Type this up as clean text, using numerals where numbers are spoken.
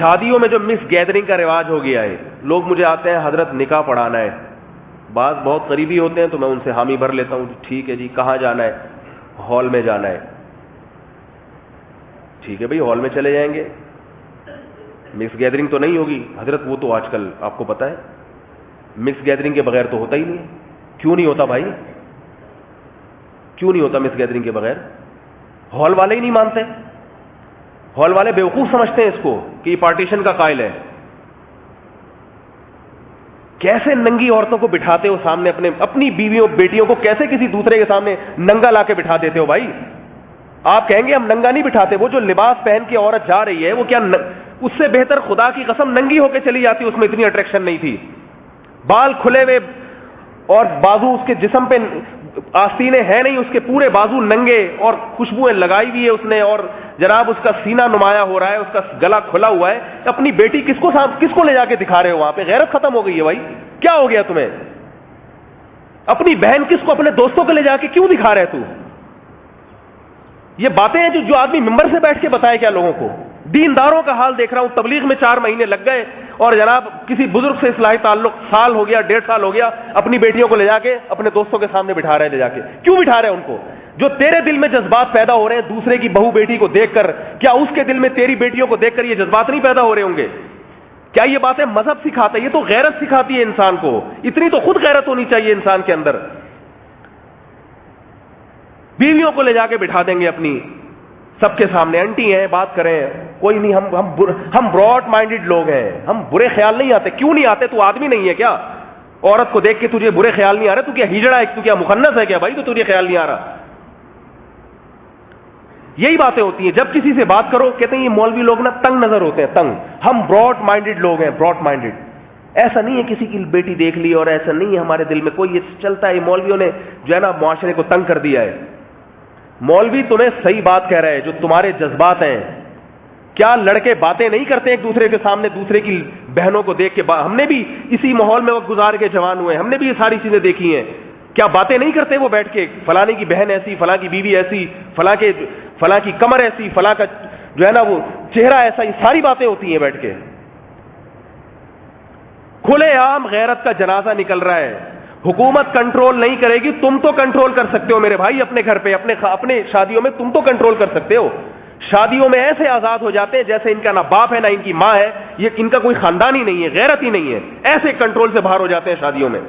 شادیوں میں جو مکس گیدرنگ کا رواج ہو گیا ہے، لوگ مجھے آتے ہیں حضرت نکاح پڑھانا ہے، بعض بہت قریبی ہوتے ہیں تو میں ان سے حامی بھر لیتا ہوں، ٹھیک ہے جی کہاں جانا ہے؟ ہال میں جانا ہے، ٹھیک ہے بھائی ہال میں چلے جائیں گے، مکس گیدرنگ تو نہیں ہوگی حضرت، وہ تو آج کل آپ کو پتہ ہے مکس گیدرنگ کے بغیر تو ہوتا ہی نہیں ہے۔ کیوں نہیں ہوتا بھائی؟ کیوں نہیں ہوتا مکس گیدرنگ کے بغیر؟ ہال والے ہی نہیں مانتے، ہال والے بیوقوف سمجھتے ہیں اس کو کہ یہ پارٹیشن کا قائل ہے۔ کیسے ننگی عورتوں کو بٹھاتے ہو سامنے، اپنی بیویوں بیٹیوں کو کیسے کسی دوسرے کے سامنے ننگا لا کے بٹھا دیتے ہو بھائی؟ آپ کہیں گے ہم ننگا نہیں بٹھاتے، وہ جو لباس پہن کے عورت جا رہی ہے وہ کیا اس سے بہتر خدا کی قسم ننگی ہو کے چلی جاتی، اس میں اتنی اٹریکشن نہیں تھی، بال کھلے ہوئے اور بازو اس کے جسم پہ آستینے ہیں نہیں، اس کے پورے بازو ننگے اور خوشبوئیں لگائی ہوئی ہے اس نے، اور جناب اس کا سینہ نمایاں ہو رہا ہے، اس کا گلا کھلا ہوا ہے۔ اپنی بیٹی کس کو لے جا کے دکھا رہے ہو وہاں پہ؟ غیرت ختم ہو گئی ہے بھائی، کیا ہو گیا تمہیں؟ اپنی بہن کس کو اپنے دوستوں کو لے جا کے کیوں دکھا رہے تو؟ یہ باتیں ہیں جو آدمی ممبر سے بیٹھ کے بتائے کیا لوگوں کو؟ دینداروں کا حال دیکھ رہا ہوں، تبلیغ میں 4 مہینے لگ گئے اور جناب کسی بزرگ سے اصلاحی تعلق سال ہو گیا، 1.5 سال ہو گیا، اپنی بیٹیوں کو لے جا کے اپنے دوستوں کے سامنے بٹھا رہے، لے جا کے کیوں بٹھا رہے ہیں ان کو؟ جو تیرے دل میں جذبات پیدا ہو رہے ہیں دوسرے کی بہو بیٹی کو دیکھ کر، کیا اس کے دل میں تیری بیٹیوں کو دیکھ کر یہ جذبات نہیں پیدا ہو رہے ہوں گے؟ کیا یہ باتیں مذہب سکھاتا ہے؟ یہ تو غیرت سکھاتی ہے انسان کو، اتنی تو خود غیرت ہونی چاہیے انسان کے اندر۔ بیویوں کو لے جا کے بٹھا دیں گے اپنی سب کے سامنے، انٹی ہیں بات کریں، کوئی نہیں، ہم براڈ مائنڈڈ لوگ ہیں، ہم برے خیال نہیں آتے۔ کیوں نہیں آتے؟ تو آدمی نہیں ہے کیا؟ عورت کو دیکھ کے تجھے برے خیال نہیں آ رہے؟ تو کیا ہجڑا ہے؟ تو کیا مخنث ہے کیا بھائی تو تجھے خیال نہیں آ رہا؟ یہی باتیں ہوتی ہیں، جب کسی سے بات کرو کہتے ہیں یہ مولوی لوگ نا تنگ نظر ہوتے ہیں، تنگ، ہم براڈ مائنڈڈ لوگ ہیں، براڈ مائنڈڈ۔ ایسا نہیں ہے کسی کی بیٹی دیکھ لی اور ایسا نہیں ہے ہمارے دل میں کوئی، یہ چلتا ہے، مولویوں نے جو ہے نا معاشرے کو تنگ کر دیا ہے۔ مولوی تمہیں صحیح بات کہہ رہا ہے، جو تمہارے جذبات ہیں، کیا لڑکے باتیں نہیں کرتے ایک دوسرے کے سامنے دوسرے کی بہنوں کو دیکھ کے؟ ہم نے بھی اسی ماحول میں وقت گزار کے جوان ہوئے، ہم نے بھی یہ ساری چیزیں دیکھی ہیں۔ کیا باتیں نہیں کرتے وہ بیٹھ کے، فلاں کی بہن ایسی، فلاں کی بیوی ایسی، فلاں کی کمر ایسی، فلاں کا جو ہے نا وہ چہرہ ایسا، یہ ساری باتیں ہوتی ہیں بیٹھ کے۔ کھلے عام غیرت کا جنازہ نکل رہا ہے، حکومت کنٹرول نہیں کرے گی، تم تو کنٹرول کر سکتے ہو میرے بھائی، اپنے گھر پہ، اپنے شادیوں میں تم تو کنٹرول کر سکتے ہو۔ شادیوں میں ایسے آزاد ہو جاتے ہیں جیسے ان کا نہ باپ ہے نہ ان کی ماں ہے، یہ ان کا کوئی خاندان ہی نہیں ہے، غیرت ہی نہیں ہے، ایسے کنٹرول سے باہر ہو جاتے ہیں شادیوں میں۔